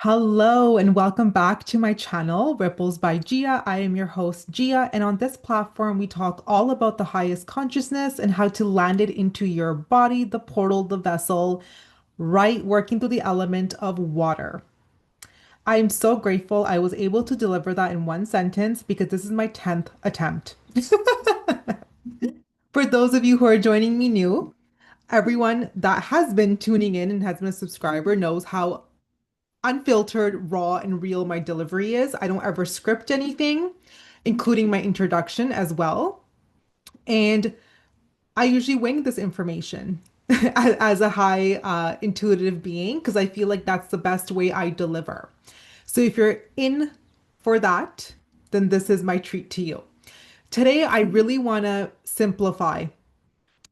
Hello and welcome back to my channel, Ripples by Gia. I am your host, Gia, and on this platform, we talk all about the highest consciousness and how to land it into your body, the portal, the vessel, right, working through the element of water. I am so grateful I was able to deliver that in one sentence because this is my 10th attempt. For those of you who are joining me new, everyone that has been tuning in and has been a subscriber knows how unfiltered, raw, and real my delivery is. I don't ever script anything, including my introduction as well. And I usually wing this information as a high intuitive being because I feel like that's the best way I deliver. So if you're in for that, then this is my treat to you. Today, I really want to simplify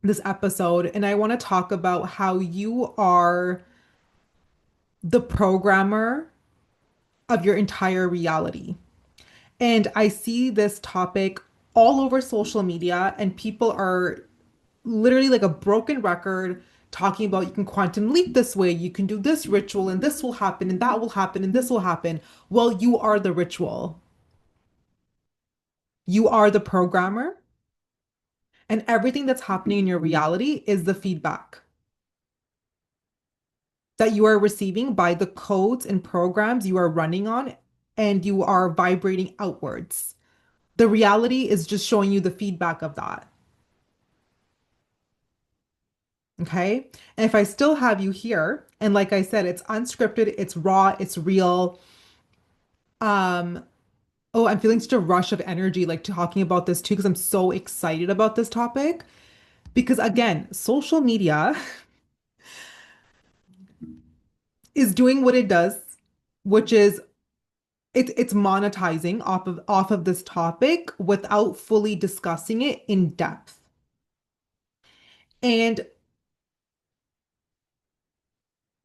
this episode and I want to talk about how you are the programmer of your entire reality. And I see this topic all over social media, and people are literally like a broken record talking about you can quantum leap this way, you can do this ritual, and this will happen, and that will happen, and this will happen. Well, you are the ritual, you are the programmer, and everything that's happening in your reality is the feedback that you are receiving by the codes and programs you are running on, and you are vibrating outwards. The reality is just showing you the feedback of that. Okay. And if I still have you here, and like I said, it's unscripted, it's raw, it's real. Um, oh, I'm feeling such a rush of energy like talking about this too, because I'm so excited about this topic. Because again, social media is doing what it does, which is it's monetizing off of this topic without fully discussing it in depth. And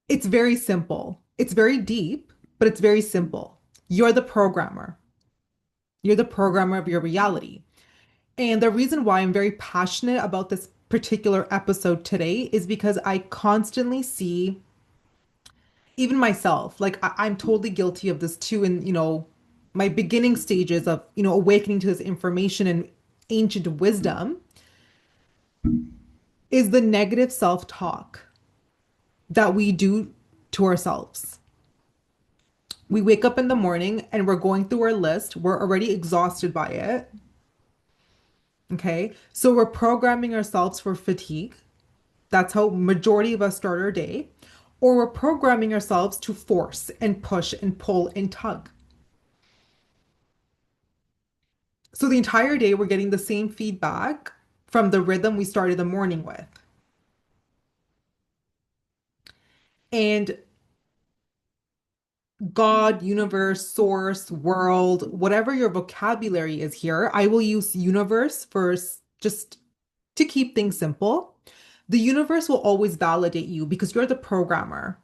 it's very simple. It's very deep, but it's very simple. You're the programmer. You're the programmer of your reality. And the reason why I'm very passionate about this particular episode today is because I constantly see, even myself, like I'm totally guilty of this too, in, my beginning stages of, awakening to this information and ancient wisdom is the negative self-talk that we do to ourselves. We wake up in the morning and we're going through our list. We're already exhausted by it. Okay. So we're programming ourselves for fatigue. That's how majority of us start our day. Or we're programming ourselves to force and push and pull and tug. So the entire day we're getting the same feedback from the rhythm we started the morning with. And God, universe, source, world, whatever your vocabulary is here, I will use universe first just to keep things simple. The universe will always validate you because you're the programmer.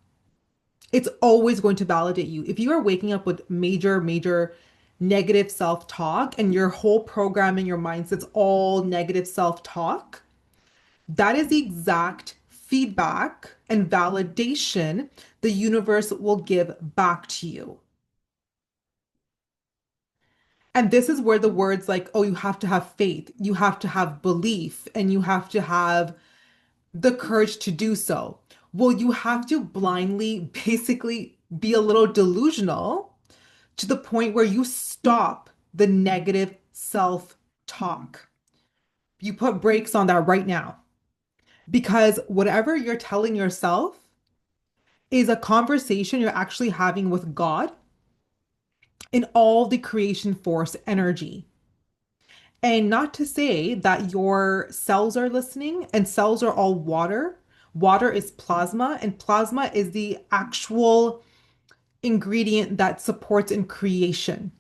It's always going to validate you. If you are waking up with major, major negative self-talk and your whole program in your mindset's all negative self-talk, that is the exact feedback and validation the universe will give back to you. And this is where the words like, oh, you have to have faith, you have to have belief, and you have to have the courage to do so. Well, you have to blindly basically be a little delusional to the point where you stop the negative self-talk. You put brakes on that right now because whatever you're telling yourself is a conversation you're actually having with God in all the creation force energy. And not to say that your cells are listening, and cells are all water. Water is plasma, and plasma is the actual ingredient that supports in creation.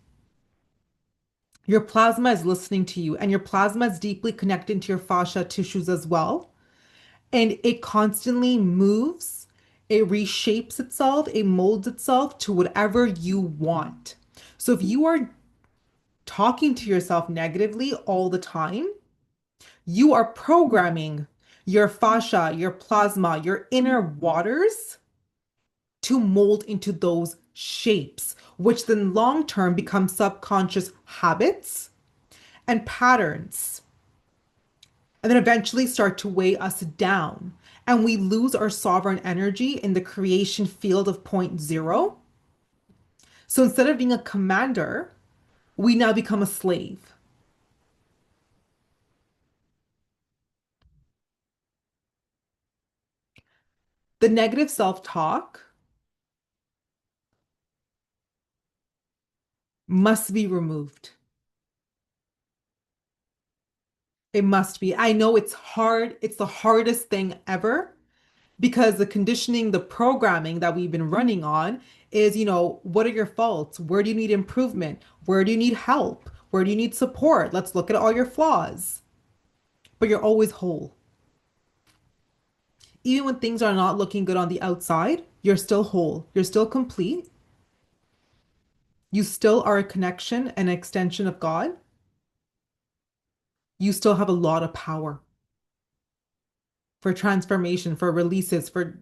Your plasma is listening to you, and your plasma is deeply connected to your fascia tissues as well. And it constantly moves, it reshapes itself, it molds itself to whatever you want. So if you are talking to yourself negatively all the time, you are programming your fascia, your plasma, your inner waters to mold into those shapes, which then long term become subconscious habits and patterns, and then eventually start to weigh us down. And we lose our sovereign energy in the creation field of point zero. So instead of being a commander, we now become a slave. The negative self talk must be removed. It must be. I know it's hard. It's the hardest thing ever because the conditioning, the programming that we've been running on is, what are your faults? Where do you need improvement? Where do you need help? Where do you need support? Let's look at all your flaws. But you're always whole. Even when things are not looking good on the outside, you're still whole. You're still complete. You still are a connection, an extension of God. You still have a lot of power for transformation, for releases, for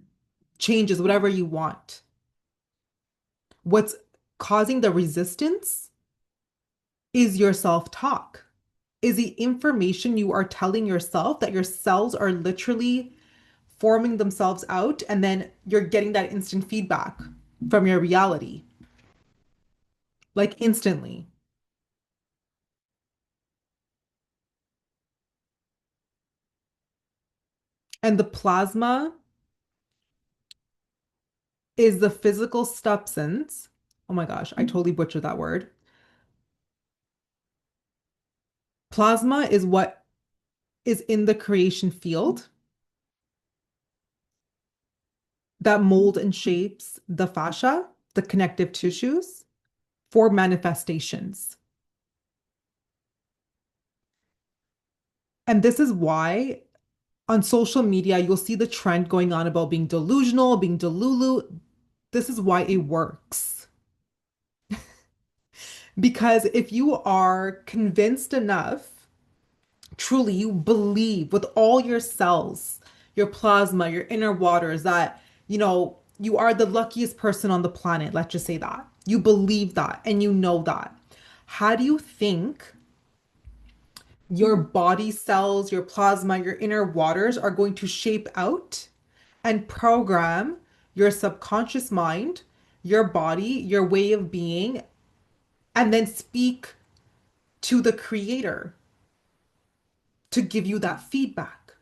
changes, whatever you want. What's causing the resistance is your self talk, is the information you are telling yourself that your cells are literally forming themselves out, and then you're getting that instant feedback from your reality, like instantly. And the plasma is the physical substance. Oh my gosh, I totally butchered that word. Plasma is what is in the creation field that mold and shapes the fascia, the connective tissues for manifestations. And this is why on social media, you'll see the trend going on about being delusional, being delulu. This is why it works. Because if you are convinced enough, truly, you believe with all your cells, your plasma, your inner waters, that, you are the luckiest person on the planet. Let's just say that. You believe that and you know that. How do you think your body cells, your plasma, your inner waters are going to shape out and program your subconscious mind, your body, your way of being, and then speak to the creator to give you that feedback?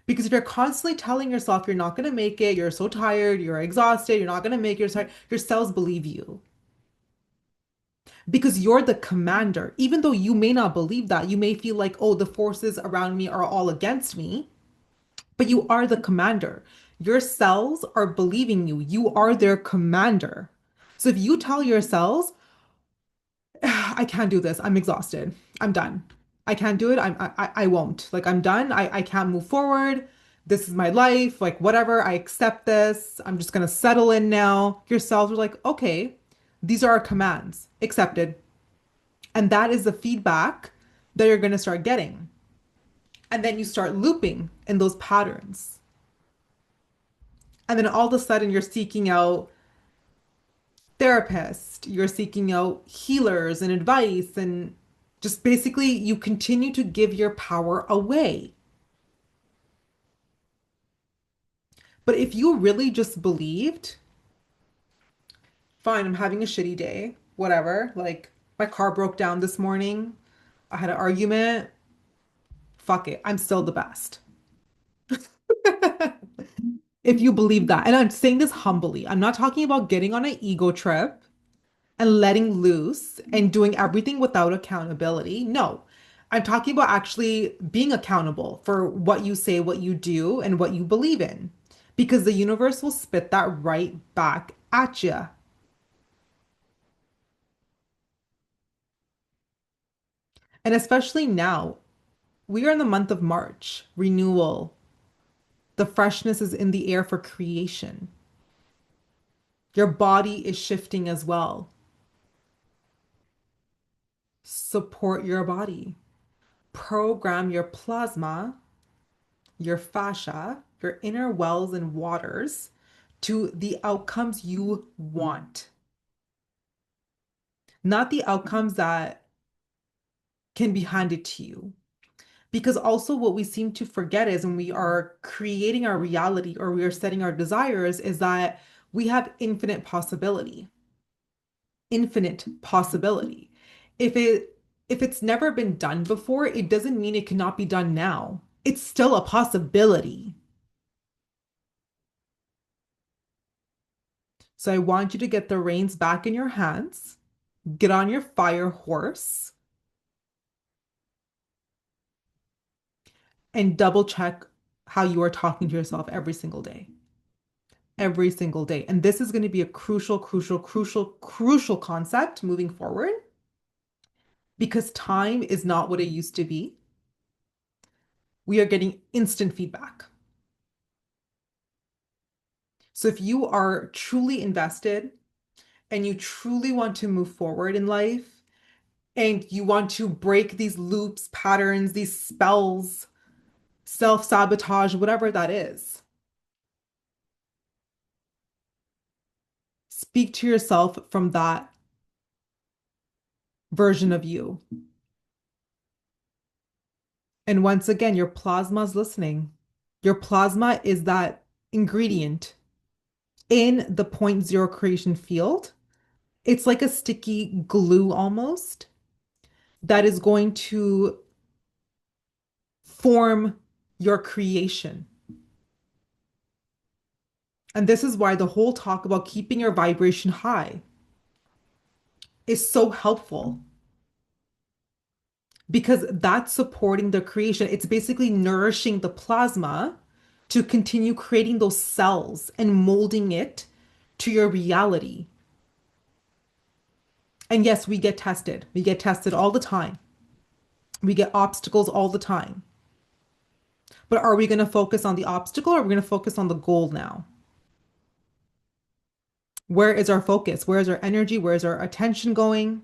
Because if you're constantly telling yourself you're not going to make it, you're so tired, you're exhausted, you're not going to make it, you're tired, your cells believe you. Because you're the commander. Even though you may not believe that, you may feel like, oh, the forces around me are all against me, but you are the commander. Your cells are believing you. You are their commander. So if you tell your cells, I can't do this. I'm exhausted. I'm done. I can't do it. I won't. Like I'm done. I can't move forward. This is my life. Like whatever. I accept this. I'm just gonna settle in now. Your cells are like, okay, these are our commands. Accepted. And that is the feedback that you're gonna start getting. And then you start looping in those patterns. And then all of a sudden you're seeking out therapists, you're seeking out healers and advice, and just basically you continue to give your power away. But if you really just believed, fine, I'm having a shitty day, whatever, like my car broke down this morning, I had an argument, fuck it, I'm still the best. If you believe that. And I'm saying this humbly. I'm not talking about getting on an ego trip and letting loose and doing everything without accountability. No, I'm talking about actually being accountable for what you say, what you do, and what you believe in, because the universe will spit that right back at you. And especially now, we are in the month of March, renewal. The freshness is in the air for creation. Your body is shifting as well. Support your body. Program your plasma, your fascia, your inner wells and waters to the outcomes you want, not the outcomes that can be handed to you. Because also, what we seem to forget is when we are creating our reality or we are setting our desires, is that we have infinite possibility. Infinite possibility. If it if it's never been done before, it doesn't mean it cannot be done now. It's still a possibility. So I want you to get the reins back in your hands, get on your fire horse, and double check how you are talking to yourself every single day. Every single day. And this is going to be a crucial, crucial, crucial, crucial concept moving forward because time is not what it used to be. We are getting instant feedback. So if you are truly invested and you truly want to move forward in life and you want to break these loops, patterns, these spells, self-sabotage, whatever that is, speak to yourself from that version of you. And once again, your plasma is listening. Your plasma is that ingredient in the point zero creation field. It's like a sticky glue almost that is going to form your creation. And this is why the whole talk about keeping your vibration high is so helpful because that's supporting the creation. It's basically nourishing the plasma to continue creating those cells and molding it to your reality. And yes, we get tested. We get tested all the time. We get obstacles all the time. But are we going to focus on the obstacle or are we going to focus on the goal now? Where is our focus? Where is our energy? Where is our attention going?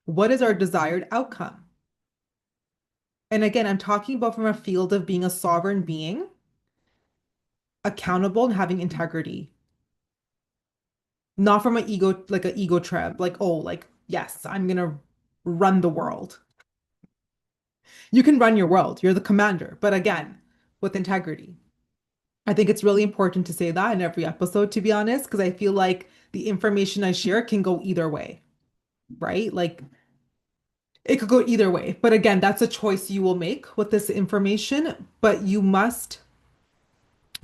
What is our desired outcome? And again, I'm talking about from a field of being a sovereign being, accountable and having integrity, not from an ego, like an ego trip, like, oh, like, yes, I'm gonna run the world. You can run your world, you're the commander, but again, with integrity. I think it's really important to say that in every episode, to be honest, because I feel like the information I share can go either way, right? Like it could go either way. But again, that's a choice you will make with this information, but you must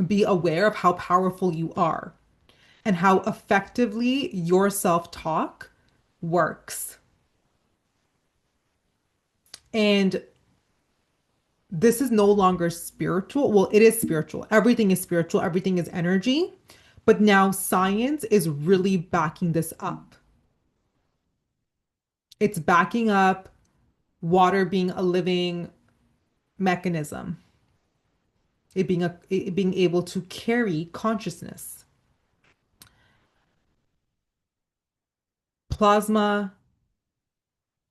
be aware of how powerful you are and how effectively your self-talk works. And this is no longer spiritual. Well, it is spiritual. Everything is spiritual, everything is energy. But now science is really backing this up. It's backing up water being a living mechanism, it being able to carry consciousness, plasma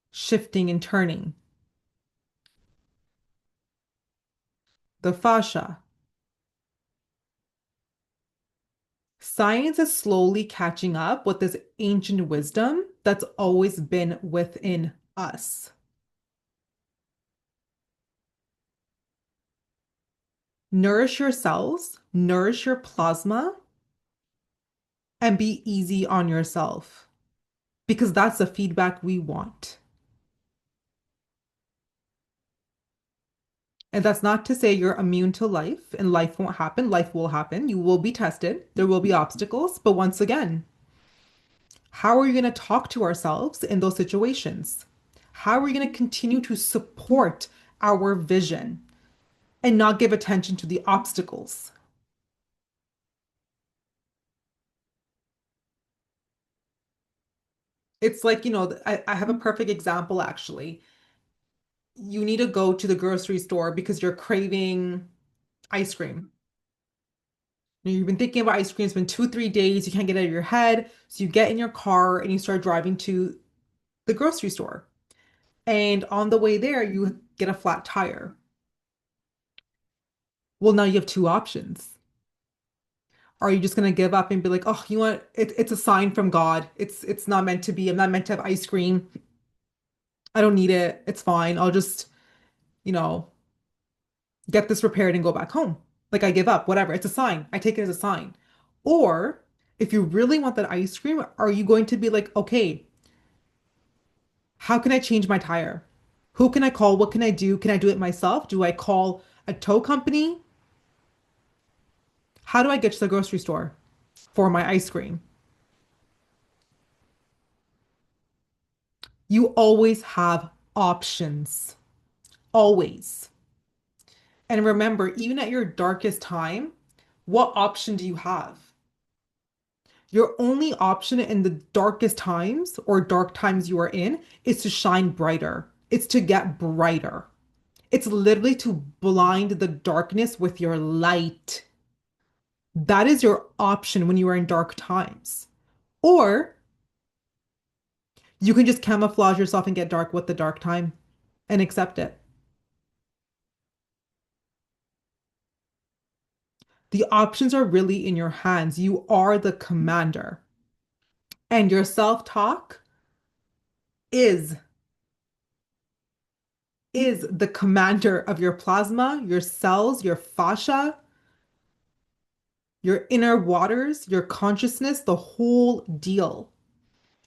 shifting and turning, the fascia. Science is slowly catching up with this ancient wisdom that's always been within us. Nourish your cells, nourish your plasma, and be easy on yourself because that's the feedback we want. And that's not to say you're immune to life and life won't happen. Life will happen. You will be tested. There will be obstacles. But once again, how are you going to talk to ourselves in those situations? How are we going to continue to support our vision and not give attention to the obstacles? It's like, I have a perfect example actually. You need to go to the grocery store because you're craving ice cream. You've been thinking about ice cream, it's been 2, 3 days, you can't get it out of your head. So you get in your car and you start driving to the grocery store. And on the way there, you get a flat tire. Well, now you have two options. Or are you just gonna give up and be like, oh, you know what? It's a sign from God. It's not meant to be. I'm not meant to have ice cream. I don't need it. It's fine. I'll just, you know, get this repaired and go back home. Like I give up, whatever. It's a sign. I take it as a sign. Or if you really want that ice cream, are you going to be like, okay, how can I change my tire? Who can I call? What can I do? Can I do it myself? Do I call a tow company? How do I get to the grocery store for my ice cream? You always have options. Always. And remember, even at your darkest time, what option do you have? Your only option in the darkest times or dark times you are in is to shine brighter. It's to get brighter. It's literally to blind the darkness with your light. That is your option when you are in dark times. Or you can just camouflage yourself and get dark with the dark time and accept it. The options are really in your hands. You are the commander. And your self-talk is is the commander of your plasma, your cells, your fascia, your inner waters, your consciousness, the whole deal.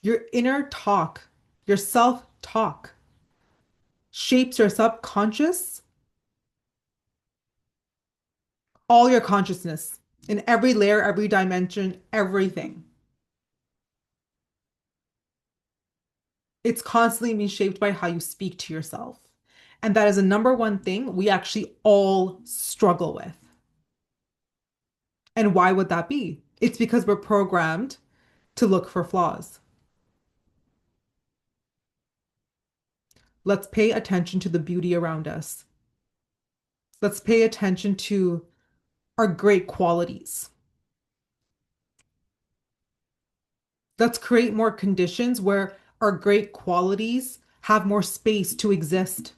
Your inner talk, your self-talk shapes your subconscious, all your consciousness in every layer, every dimension, everything. It's constantly being shaped by how you speak to yourself. And that is a number one thing we actually all struggle with. And why would that be? It's because we're programmed to look for flaws. Let's pay attention to the beauty around us. Let's pay attention to our great qualities. Let's create more conditions where our great qualities have more space to exist.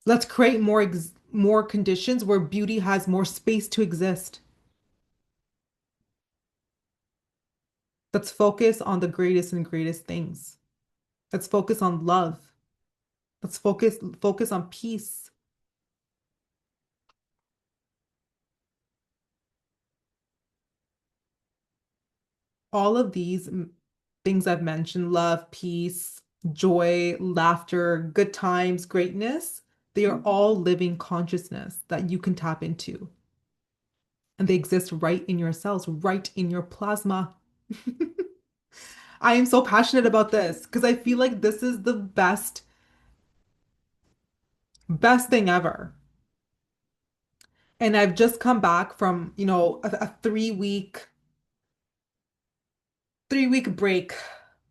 Let's create more conditions where beauty has more space to exist. Let's focus on the greatest and greatest things. Let's focus on love. Let's focus on peace. All of these things I've mentioned, love, peace, joy, laughter, good times, greatness, they are all living consciousness that you can tap into. And they exist right in your cells, right in your plasma. I am so passionate about this because I feel like this is the best thing ever. And I've just come back from, a 3-week break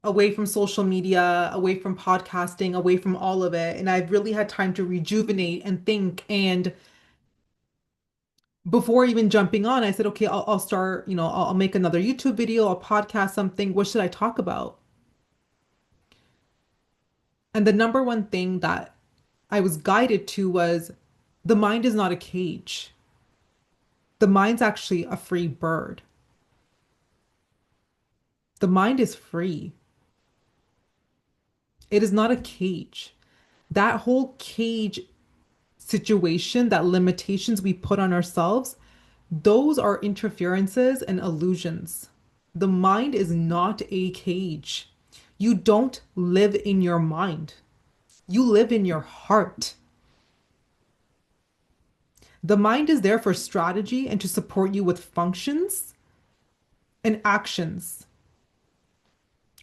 away from social media, away from podcasting, away from all of it. And I've really had time to rejuvenate and think. And before even jumping on, I said, okay, I'll start, I'll make another YouTube video, I'll podcast something. What should I talk about? And the number one thing that I was guided to was the mind is not a cage. The mind's actually a free bird. The mind is free. It is not a cage. That whole cage situation, that limitations we put on ourselves, those are interferences and illusions. The mind is not a cage. You don't live in your mind. You live in your heart. The mind is there for strategy and to support you with functions and actions.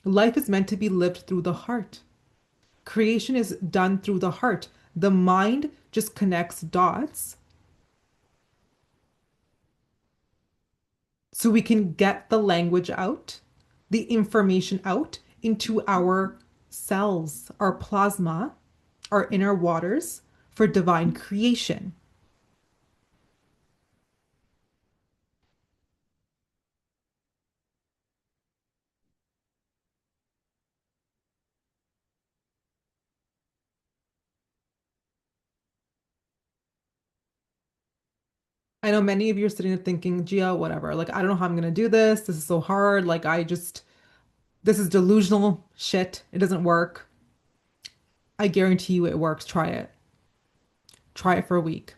Life is meant to be lived through the heart. Creation is done through the heart. The mind just connects dots so we can get the language out, the information out into our cells, our plasma, our inner waters for divine creation. I know many of you are sitting there thinking, Gia, whatever. Like, I don't know how I'm gonna do this. This is so hard. This is delusional shit. It doesn't work. I guarantee you it works. Try it. Try it for a week.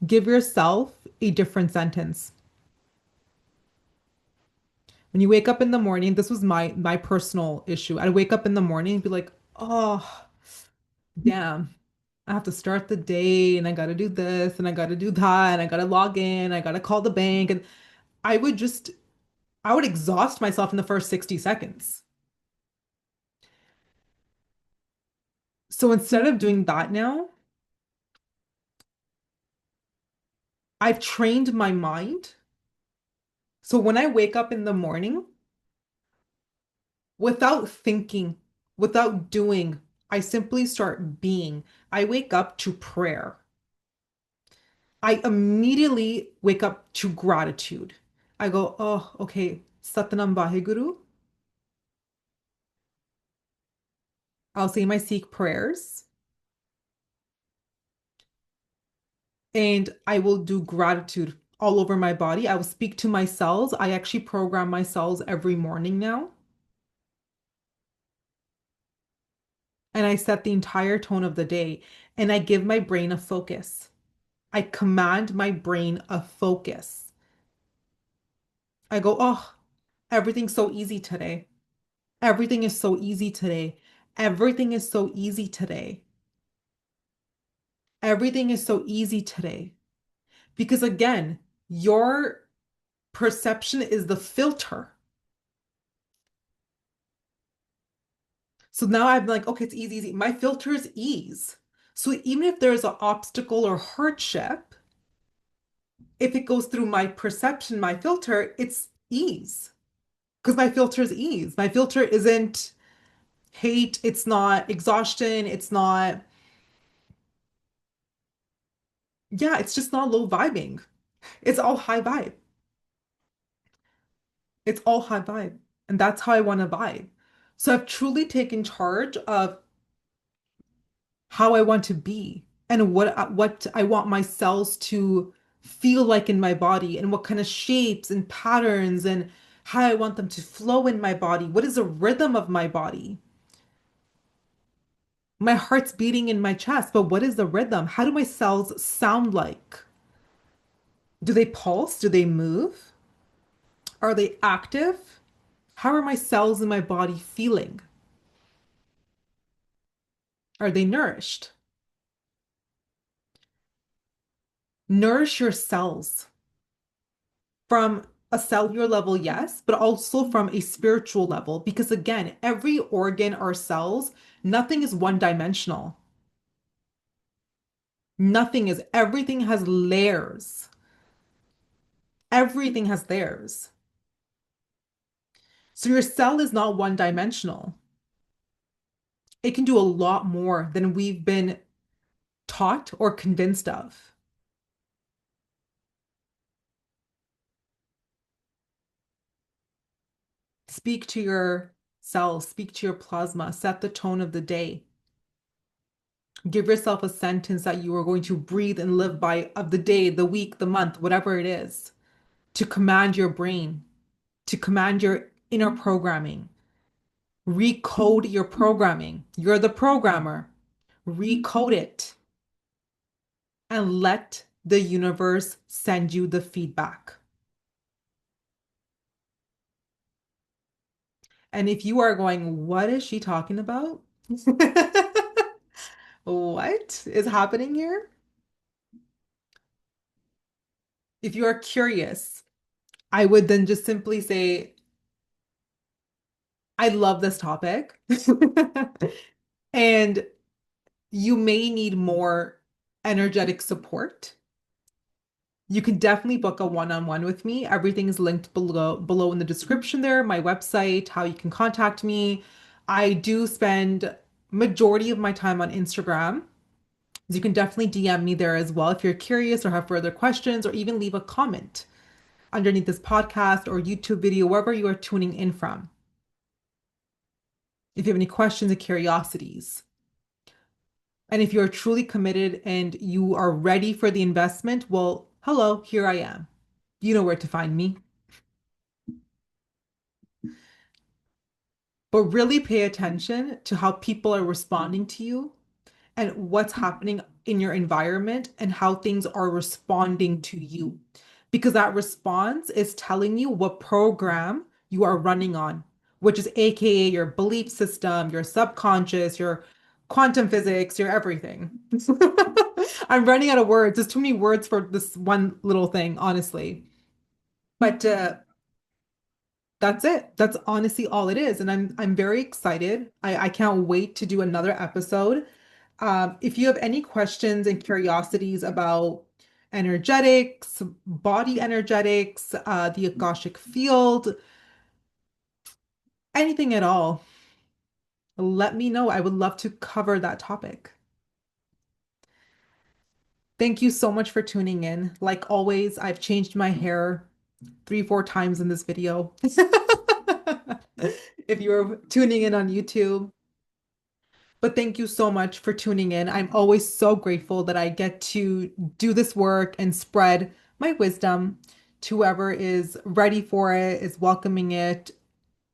Give yourself a different sentence. When you wake up in the morning, this was my personal issue. I'd wake up in the morning and be like, oh, damn. I have to start the day and I gotta do this and I gotta do that and I gotta log in, I gotta call the bank. And I would just, I would exhaust myself in the first 60 seconds. So instead of doing that now, I've trained my mind. So when I wake up in the morning, without thinking, without doing, I simply start being. I wake up to prayer. I immediately wake up to gratitude. I go, oh, okay, Satnam Vaheguru. I'll say my Sikh prayers and I will do gratitude all over my body. I will speak to my cells. I actually program my cells every morning now. And I set the entire tone of the day and I give my brain a focus. I command my brain a focus. I go, oh, everything's so easy today. Everything is so easy today. Everything is so easy today. Everything is so easy today. Because again, your perception is the filter. So now I'm like, okay, it's easy, easy. My filter is ease. So even if there's an obstacle or hardship, if it goes through my perception, my filter, it's ease. Because my filter is ease. My filter isn't hate, it's not exhaustion, it's not, yeah, it's just not low vibing. It's all high vibe. It's all high vibe. And that's how I want to vibe. So I've truly taken charge of how I want to be and what I want my cells to feel like in my body and what kind of shapes and patterns and how I want them to flow in my body. What is the rhythm of my body? My heart's beating in my chest, but what is the rhythm? How do my cells sound like? Do they pulse? Do they move? Are they active? How are my cells in my body feeling? Are they nourished? Nourish your cells from a cellular level, yes, but also from a spiritual level. Because again, every organ or cells, nothing is one dimensional. Nothing is, everything has layers. Everything has layers. So your cell is not one dimensional. It can do a lot more than we've been taught or convinced of. Speak to your cells, speak to your plasma, set the tone of the day. Give yourself a sentence that you are going to breathe and live by of the day, the week, the month, whatever it is, to command your brain, to command your inner programming. Recode your programming. You're the programmer. Recode it and let the universe send you the feedback. And if you are going, what is she talking about? What is happening here? If you are curious, I would then just simply say, I love this topic. And you may need more energetic support. You can definitely book a one-on-one with me. Everything is linked below in the description there, my website, how you can contact me. I do spend majority of my time on Instagram. So you can definitely DM me there as well if you're curious or have further questions, or even leave a comment underneath this podcast or YouTube video, wherever you are tuning in from. If you have any questions or curiosities. And if you're truly committed and you are ready for the investment, well, hello, here I am. You know where to find me. But really pay attention to how people are responding to you and what's happening in your environment and how things are responding to you. Because that response is telling you what program you are running on, which is AKA your belief system, your subconscious, your quantum physics, your everything. I'm running out of words. There's too many words for this one little thing, honestly. But that's it. That's honestly all it is. And I'm very excited. I can't wait to do another episode. If you have any questions and curiosities about energetics, body energetics, the Akashic field, anything at all, let me know. I would love to cover that topic. Thank you so much for tuning in. Like always, I've changed my hair 3, 4 times in this video. If you're tuning in on YouTube. But thank you so much for tuning in. I'm always so grateful that I get to do this work and spread my wisdom to whoever is ready for it, is welcoming it.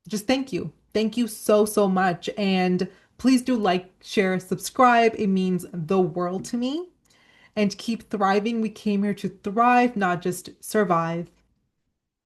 Just thank you. Thank you so, so much. And please do like, share, subscribe. It means the world to me. And keep thriving. We came here to thrive, not just survive.